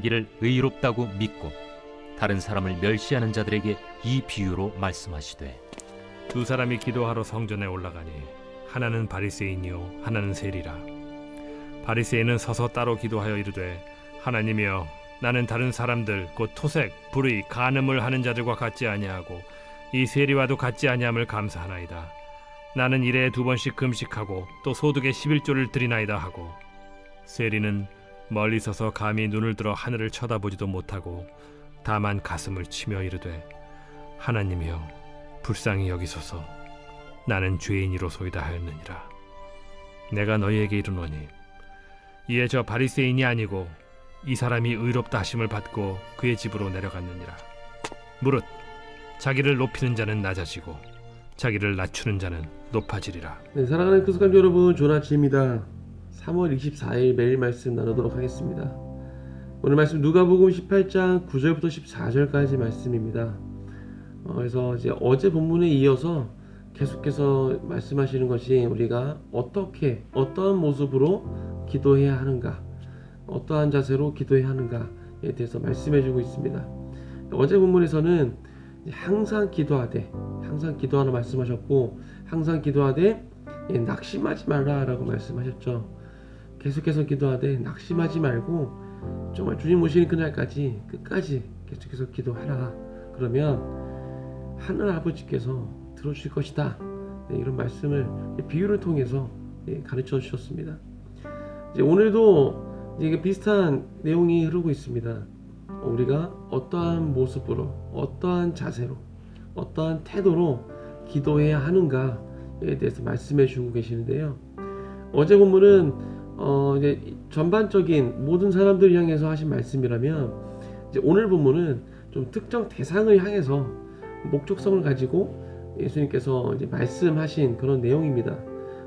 자기를 의롭다고 믿고 다른 사람을 멸시하는 자들에게 이 비유로 말씀하시되 두 사람이 기도하러 성전에 올라가니 하나는 바리새인이요 하나는 세리라. 바리새인은 서서 따로 기도하여 이르되 하나님이여 나는 다른 사람들 곧 토색, 불의, 간음을 하는 자들과 같지 아니하고 이 세리와도 같지 아니함을 감사하나이다. 나는 일에 2번씩 금식하고 또 소득의 11조를 드리나이다 하고 세리는 멀리 서서 감히 눈을 들어 하늘을 쳐다보지도 못하고 다만 가슴을 치며 이르되 하나님이여 불쌍히 여기소서 나는 죄인이로소이다 하였느니라. 내가 너희에게 이르노니 이에 저 바리새인이 아니고 이 사람이 의롭다 하심을 받고 그의 집으로 내려갔느니라. 무릇 자기를 높이는 자는 낮아지고 자기를 낮추는 자는 높아지리라. 네, 사랑하는 크스kam지 여러분, 좋은 아침입니다. 3월 24일 매일 말씀 나누도록 하겠습니다. 오늘 말씀 누가복음 18장 9절부터 14절까지 말씀입니다. 그래서 이제 어제 본문에 이어서 계속해서 말씀하시는 것이 우리가 어떻게 어떠한 모습으로 기도해야 하는가, 어떠한 자세로 기도해야 하는가에 대해서 말씀해주고 있습니다. 어제 본문에서는 항상 기도하라 말씀하셨고, 항상 기도하되 낙심하지 말라라고 말씀하셨죠. 계속해서 기도하되 낙심하지 말고 정말 주님 오시는 그날까지 끝까지 계속해서 기도하라. 그러면 하늘 아버지께서 들어주실 것이다. 이런 말씀을 비유를 통해서 가르쳐 주셨습니다. 이제 오늘도 이제 비슷한 내용이 흐르고 있습니다. 우리가 어떠한 모습으로, 어떠한 자세로, 어떠한 태도로 기도해야 하는가에 대해서 말씀해 주고 계시는데요. 어제 본문은 이제 전반적인 모든 사람들을 향해서 하신 말씀이라면, 이제 오늘 본문은 좀 특정 대상을 향해서 목적성을 가지고 예수님께서 이제 말씀하신 그런 내용입니다.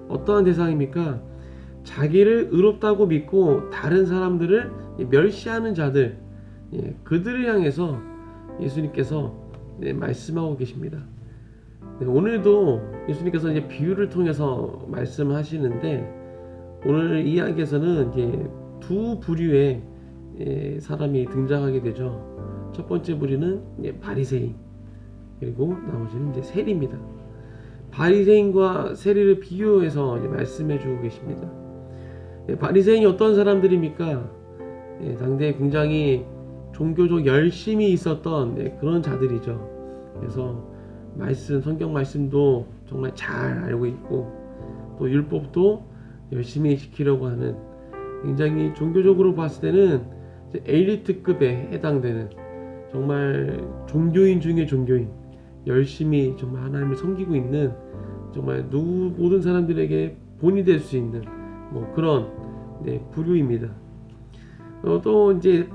어떠한 대상입니까? 자기를 의롭다고 믿고 다른 사람들을 멸시하는 자들, 그들을 향해서 예수님께서 말씀하고 계십니다. 오늘도 예수님께서 이제 비유를 통해서 말씀하시는데, 오늘 이야기에서는 이제 두 부류의 사람이 등장하게 되죠. 첫 번째 부류는 바리새인, 그리고 나머지는 이제 세리입니다. 바리새인과 세리를 비교해서 말씀해 주고 계십니다. 바리새인이 어떤 사람들입니까? 당대에 굉장히 종교적 열심이 있었던 그런 자들이죠. 그래서 성경 말씀도 정말 잘 알고 있고, 또 율법도 열심히 지키려고 하는, 굉장히 종교적으로 봤을 때는 엘리트급에 해당되는 정말 종교인 중에 종교인, 열심히 정말 하나님을 섬기고 있는, 정말 모든 사람들에게 본이 될 수 있는 그런 부류입니다. 또 이제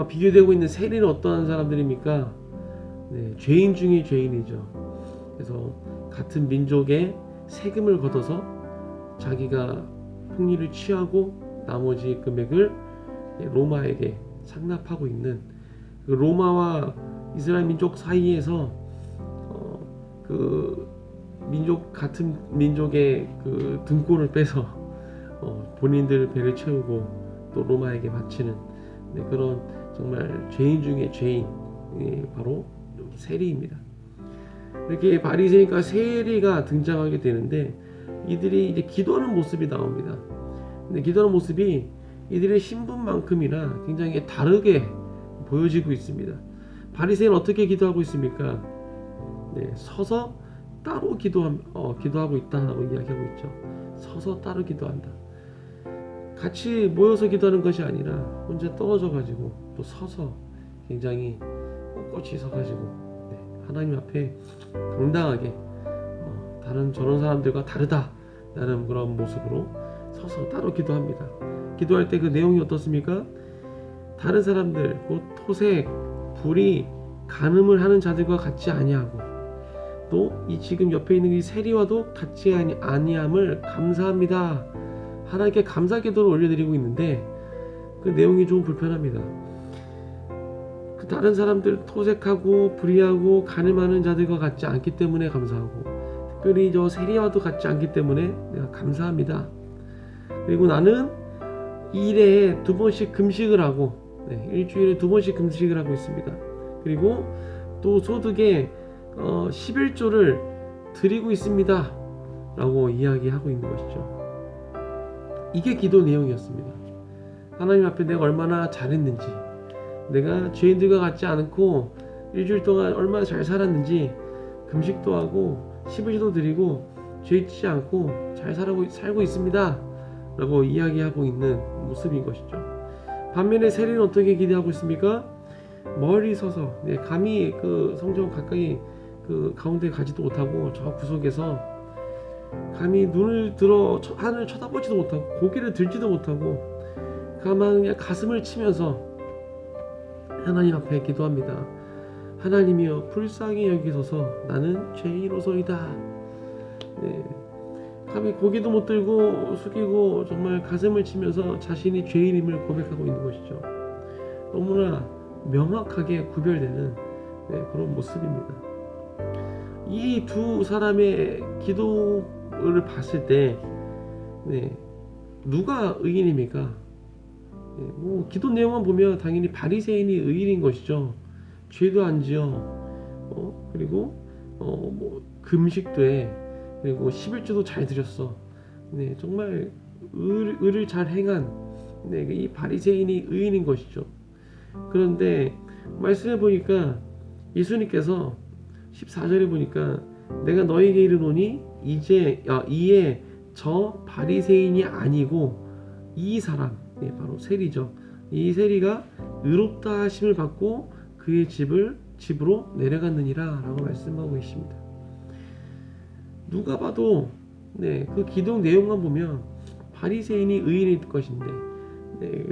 비교되고 있는 세리는 어떠한 사람들입니까? 죄인 중에 죄인이죠. 그래서 같은 민족의 세금을 걷어서 자기가 풍리를 취하고 나머지 금액을 로마에게 상납하고 있는, 그 로마와 이스라엘 민족 사이에서 그 같은 민족의 그 등골을 빼서 본인들 배를 채우고 또 로마에게 바치는 그런 정말 죄인 중에 죄인, 바로 세리입니다. 이렇게 바리새인과 세리가 등장하게 되는데, 이들이 이제 기도하는 모습이 나옵니다. 근데 기도하는 모습이 이들의 신분만큼이나 굉장히 다르게 보여지고 있습니다. 바리새인은 어떻게 기도하고 있습니까? 서서 따로 기도하고 있다라고 이야기하고 있죠. 서서 따로 기도한다. 같이 모여서 기도하는 것이 아니라 혼자 떨어져 가지고 또 서서 굉장히 꼿꼿이 서가지고 하나님 앞에 당당하게 저런 사람들과 다르다라는 그런 모습으로 서서 따로 기도합니다. 기도할 때 그 내용이 어떻습니까? 다른 사람들, 곧 토색, 불의, 간음을 하는 자들과 같지 아니하고, 또 이 지금 옆에 있는 이 세리와도 같지 아니함을 감사합니다. 하나님께 감사 기도를 올려드리고 있는데, 그 내용이 좀 불편합니다. 그 다른 사람들, 토색하고 불의하고 간음하는 자들과 같지 않기 때문에 감사하고, 특별히 저 세리와도 같지 않기 때문에 내가 감사합니다. 그리고 나는 일에 2번씩 금식을 하고 네, 일주일에 2번씩 금식을 하고 있습니다. 그리고 또 소득의 11조를 드리고 있습니다 라고 이야기하고 있는 것이죠. 이게 기도 내용이었습니다. 하나님 앞에 내가 얼마나 잘했는지, 내가 죄인들과 같지 않고 일주일 동안 얼마나 잘 살았는지, 금식도 하고 11조도 드리고 죄 짓지 않고 잘 살고 있습니다 라고 이야기하고 있는 모습인 것이죠. 반면에 세리는 어떻게 기도하고 있습니까? 멀리 서서, 감히 그 성전 가까이 그 가운데 가지도 못하고 저 구석에서 감히 눈을 들어 하늘을 쳐다보지도 못하고 고개를 들지도 못하고 가만 그냥 가슴을 치면서 하나님 앞에 기도합니다. 하나님이여 불쌍히 여기소서, 나는 죄인으로소이다. 네. 감히 고개도 못 들고 숙이고 정말 가슴을 치면서 자신이 죄인임을 고백하고 있는 것이죠. 너무나 명확하게 구별되는 그런 모습입니다. 이 두 사람의 기도를 봤을 때 누가 의인입니까? 뭐 기도 내용만 보면 당연히 바리새인이 의인인 것이죠. 죄도 안 지어, 그리고 뭐 금식도 해, 그리고 11조도 잘 드렸어. 정말 의를 잘 행한 이 바리새인이 의인인 것이죠. 그런데 말씀해 보니까 예수님께서 14절에 보니까 내가 너에게 이르노니 이에 저 바리새인이 아니고 이 사람, 바로 세리죠. 이 세리가 의롭다 하심을 받고 그의 집으로 내려갔느니라 라고 말씀하고 계십니다. 누가 봐도 그 기도 내용만 보면 바리새인이 의인일 것인데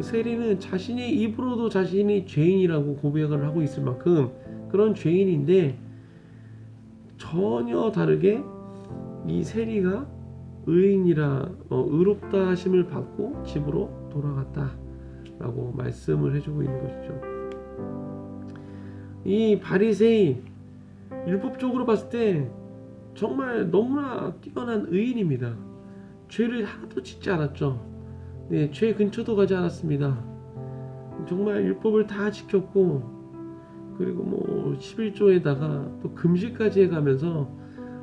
세리는 자신의 입으로도 자신이 죄인이라고 고백을 하고 있을 만큼 그런 죄인인데 전혀 다르게 이 세리가 의인이라 의롭다 하심을 받고 집으로 돌아갔다 라고 말씀을 해주고 있는 것이죠. 이 바리새인 율법적으로 봤을 때 정말 너무나 뛰어난 의인입니다. 죄를 하나도 짓지 않았죠. 죄 근처도 가지 않았습니다. 정말 율법을 다 지켰고, 그리고 뭐 11조에다가 또 금식까지 해가면서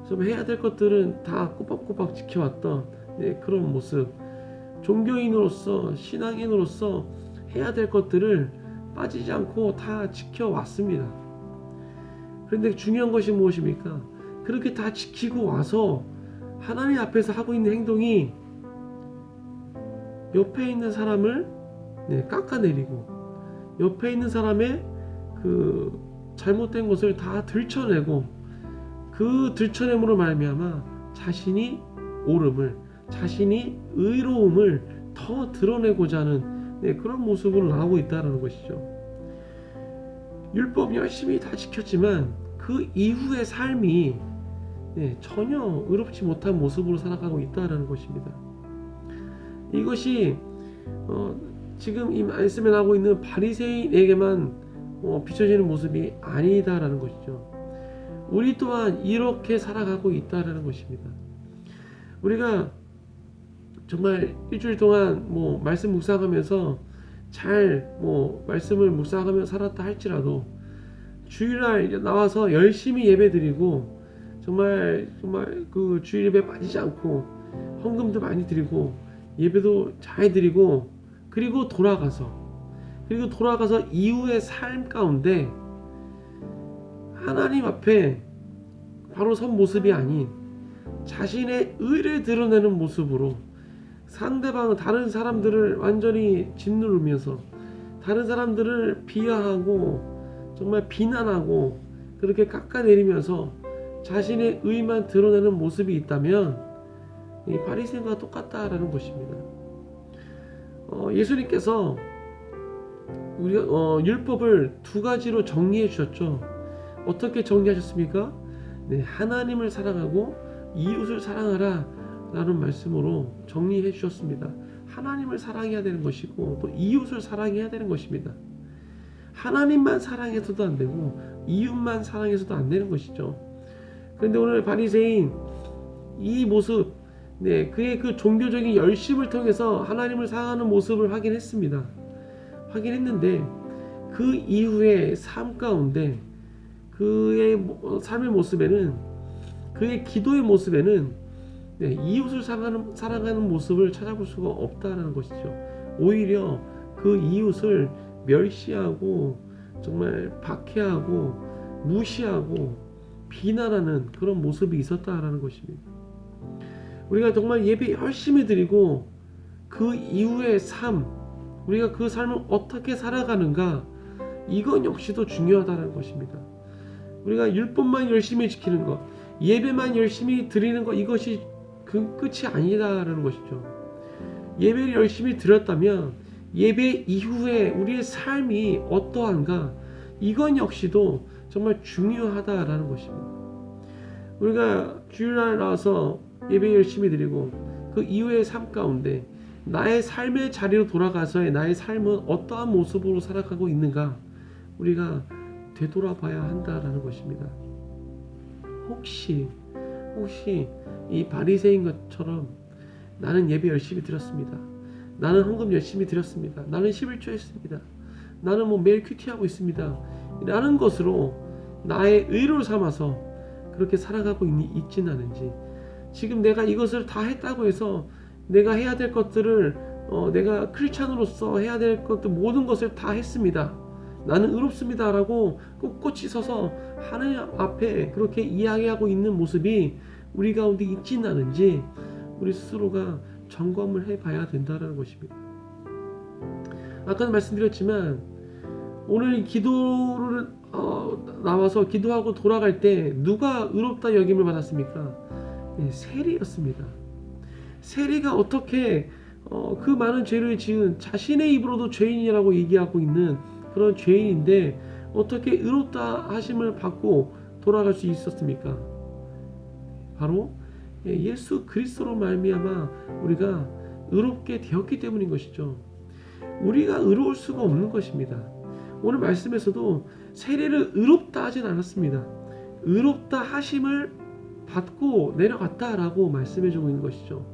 좀 해야 될 것들은 다 꼬박꼬박 지켜왔던 그런 모습. 종교인으로서, 신앙인으로서 해야 될 것들을 빠지지 않고 다 지켜왔습니다. 그런데 중요한 것이 무엇입니까? 그렇게 다 지키고 와서 하나님 앞에서 하고 있는 행동이 옆에 있는 사람을 깎아내리고, 옆에 있는 사람의 그 잘못된 것을 다 들춰내고, 그 들춰냄으로 말미암아 자신이 옳음을, 자신이 의로움을 더 드러내고자 하는 그런 모습으로 나오고 있다는 것이죠. 율법 열심히 다 지켰지만 그 이후의 삶이 전혀 의롭지 못한 모습으로 살아가고 있다는 것입니다. 이것이 지금 이 말씀에 나오고 있는 바리새인에게만 비춰지는 모습이 아니다라는 것이죠. 우리 또한 이렇게 살아가고 있다라는 것입니다. 우리가 정말 일주일 동안 말씀 묵상하면서 잘 말씀을 묵상하며 살았다 할지라도 주일날 나와서 열심히 예배드리고 정말 그 주일 예배 빠지지 않고 헌금도 많이 드리고 예배도 잘 드리고 그리고 돌아가서 이후의 삶 가운데 하나님 앞에 바로 선 모습이 아닌 자신의 의를 드러내는 모습으로 상대방 다른 사람들을 완전히 짓누르면서 다른 사람들을 비하하고 정말 비난하고 그렇게 깎아내리면서 자신의 의만 드러내는 모습이 있다면 이 바리새인과 똑같다라는 것입니다. 예수님께서 우리가 율법을 두 가지로 정리해 주셨죠. 어떻게 정리하셨습니까? 하나님을 사랑하고 이웃을 사랑하라 라는 말씀으로 정리해 주셨습니다. 하나님을 사랑해야 되는 것이고 또 이웃을 사랑해야 되는 것입니다. 하나님만 사랑해서도 안 되고 이웃만 사랑해서도 안 되는 것이죠. 그런데 오늘 바리새인 이 모습, 그의 그 종교적인 열심을 통해서 하나님을 사랑하는 모습을 확인했습니다. 확인했는데 그 이후의 삶 가운데 그의 삶의 모습에는, 그의 기도의 모습에는 이웃을 사랑하는 모습을 찾아볼 수가 없다는 것이죠. 오히려 그 이웃을 멸시하고 정말 박해하고 무시하고 비난하는 그런 모습이 있었다라는 것입니다. 우리가 정말 예배 열심히 드리고 그 이후의 삶, 우리가 그 삶을 어떻게 살아가는가, 이건 역시도 중요하다는 것입니다. 우리가 율법만 열심히 지키는 것, 예배만 열심히 드리는 것, 이것이 그 끝이 아니다라는 것이죠. 예배를 열심히 드렸다면 예배 이후에 우리의 삶이 어떠한가, 이건 역시도 정말 중요하다라는 것입니다. 우리가 주일날 나와서 예배 열심히 드리고 그 이후의 삶 가운데 나의 삶의 자리로 돌아가서의 나의 삶은 어떠한 모습으로 살아가고 있는가, 우리가 되돌아봐야 한다라는 것입니다. 혹시 이 바리새인 것처럼 나는 예배 열심히 드렸습니다, 나는 헌금 열심히 드렸습니다, 나는 11조 했습니다, 나는 매일 큐티하고 있습니다 라는 것으로 나의 의로를 삼아서 그렇게 살아가고 있지는 않은지, 지금 내가 이것을 다 했다고 해서 내가 해야 될 것들을 내가 크리스찬으로서 해야 될 것들 모든 것을 다 했습니다, 나는 의롭습니다 라고 꿋꿋이 서서 하나님 앞에 그렇게 이야기하고 있는 모습이 우리 가운데 있지는 않은지 우리 스스로가 점검을 해봐야 된다는 것입니다. 아까도 말씀드렸지만 오늘 기도를 나와서 기도하고 돌아갈 때 누가 의롭다 여김을 받았습니까? 세리였습니다. 세리가 어떻게 그 많은 죄를 지은 자신의 입으로도 죄인이라고 얘기하고 있는 그런 죄인인데 어떻게 의롭다 하심을 받고 돌아갈 수 있었습니까? 바로 예수 그리스도로 말미암아 우리가 의롭게 되었기 때문인 것이죠. 우리가 의로울 수가 없는 것입니다. 오늘 말씀에서도 세리를 의롭다 하진 않았습니다. 의롭다 하심을 받고 내려갔다라고 말씀해주고 있는 것이죠.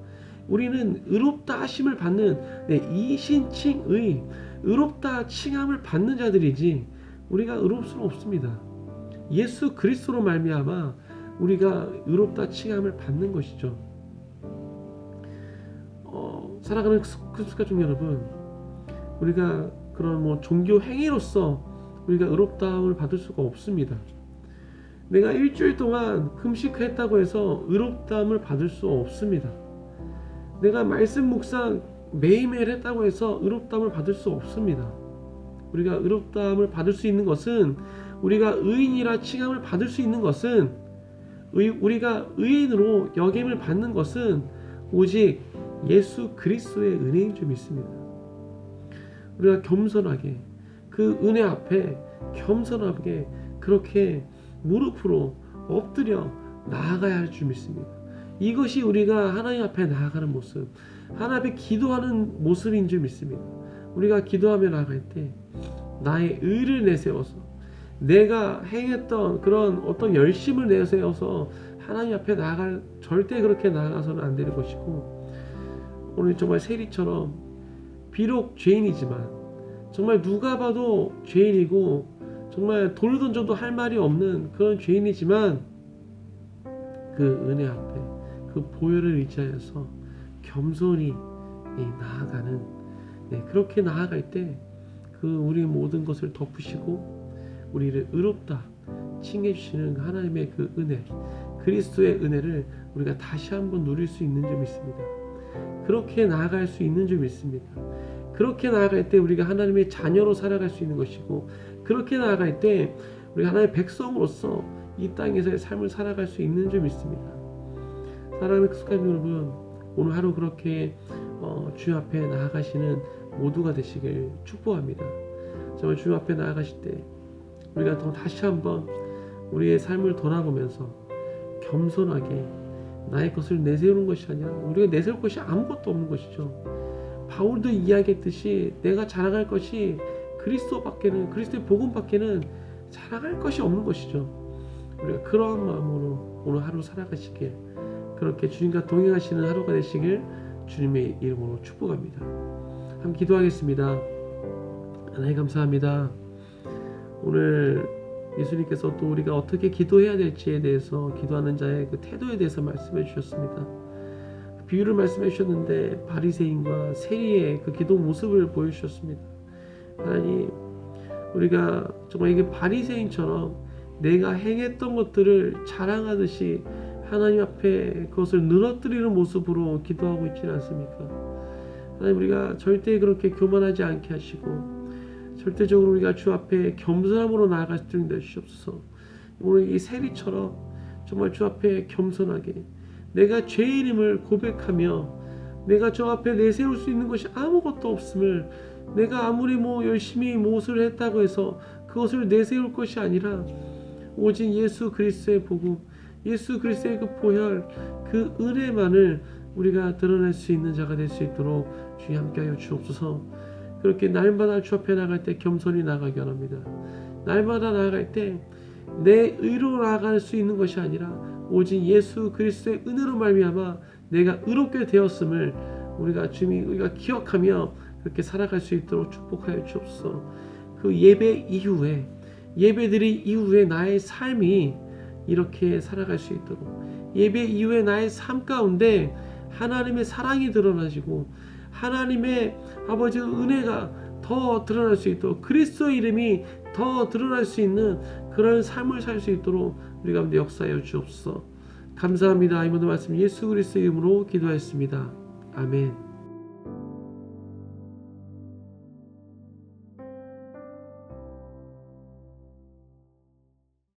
우리는 의롭다 하심을 받는 이신칭의 의롭다 칭함을 받는 자들이지 우리가 의로울 수는 없습니다. 예수 그리스도로 말미암아 우리가 의롭다 칭함을 받는 것이죠. 살아가는 크리스찬 여러분, 우리가 그런 종교 행위로서 우리가 의롭다함을 받을 수가 없습니다. 내가 일주일 동안 금식했다고 해서 의롭다함을 받을 수 없습니다. 내가 말씀 묵상 매일매일 했다고 해서 의롭다함을 받을 수 없습니다. 우리가 의롭다함을 받을 수 있는 것은, 우리가 의인이라 칭함을 받을 수 있는 것은, 우리가 의인으로 여김을 받는 것은 오직 예수 그리스도의 은혜인 줄 믿습니다. 우리가 겸손하게 그 은혜 앞에 겸손하게 그렇게 무릎으로 엎드려 나아가야 할 줄 믿습니다. 이것이 우리가 하나님 앞에 나아가는 모습, 하나님 앞에 기도하는 모습인 줄 믿습니다. 우리가 기도하며 나아갈 때 나의 의를 내세워서, 내가 행했던 그런 어떤 열심을 내세워서 하나님 앞에 절대 그렇게 나아가서는 안 되는 것이고, 오늘 정말 세리처럼 비록 죄인이지만 정말 누가 봐도 죄인이고 정말 돌 던져도 할 말이 없는 그런 죄인이지만 그 은혜 앞에 그 보혈을 의지하여서 겸손히 나아가는, 그렇게 나아갈 때 그 우리 모든 것을 덮으시고 우리를 의롭다 칭해주시는 하나님의 그 은혜, 그리스도의 은혜를 우리가 다시 한번 누릴 수 있는 줄 믿습니다. 그렇게 나아갈 수 있는 줄 믿습니다. 그렇게 나아갈 때 우리가 하나님의 자녀로 살아갈 수 있는 것이고, 그렇게 나아갈 때 우리가 하나님의 백성으로서 이 땅에서의 삶을 살아갈 수 있는 줄 믿습니다. 사랑하는 크리스찬 여러분, 오늘 하루 그렇게 주님 앞에 나아가시는 모두가 되시길 축복합니다. 정말 주님 앞에 나아가실 때 우리가 더 다시 한번 우리의 삶을 돌아보면서 겸손하게 나의 것을 내세우는 것이 아니라 우리가 내세울 것이 아무것도 없는 것이죠. 바울도 이야기했듯이 내가 자랑할 것이 그리스도의 복음밖에는 자랑할 것이 없는 것이죠. 우리가 그런 마음으로 오늘 하루 살아가시길, 그렇게 주님과 동행하시는 하루가 되시길 주님의 이름으로 축복합니다. 함께 기도하겠습니다. 하나님 감사합니다. 오늘 예수님께서 또 우리가 어떻게 기도해야 될지에 대해서 기도하는 자의 그 태도에 대해서 말씀해 주셨습니다. 비유를 말씀해 주셨는데 바리새인과 세리의 그 기도 모습을 보여주셨습니다. 하나님, 우리가 정말 이게 바리새인처럼 내가 행했던 것들을 자랑하듯이 하나님 앞에 그것을 늘어뜨리는 모습으로 기도하고 있지는 않습니까? 하나님, 우리가 절대 그렇게 교만하지 않게 하시고 절대적으로 우리가 주 앞에 겸손함으로 나아갈 수 있게 해주시옵소서. 오늘 이 세리처럼 정말 주 앞에 겸손하게 내가 죄인임을 고백하며 내가 저 앞에 내세울 수 있는 것이 아무것도 없음을, 내가 아무리 열심히 무엇을 했다고 해서 그것을 내세울 것이 아니라 오직 예수 그리스도의 복음, 예수 그리스도의 그 보혈, 그 은혜만을 우리가 드러낼 수 있는 자가 될 수 있도록 주님 함께하여 주옵소서. 그렇게 날마다 주 앞에 나갈 때 겸손히 나가기 원합니다. 날마다 나아갈 때 내 의로 나아갈 수 있는 것이 아니라 오직 예수 그리스도의 은혜로 말미암아 내가 의롭게 되었음을 우리가 기억하며 그렇게 살아갈 수 있도록 축복하여 주옵소서. 그 예배 이후에, 예배드린 이후에 나의 삶이 이렇게 살아갈 수 있도록, 예배 이후에 나의 삶 가운데 하나님의 사랑이 드러나지고 하나님의 아버지의 은혜가 더 드러날 수 있도록, 그리스도의 이름이 더 드러날 수 있는 그런 삶을 살 수 있도록 우리 가운데 역사하여 주옵소서. 감사합니다. 이 모든 말씀 예수 그리스도의 이름으로 기도하였습니다. 아멘.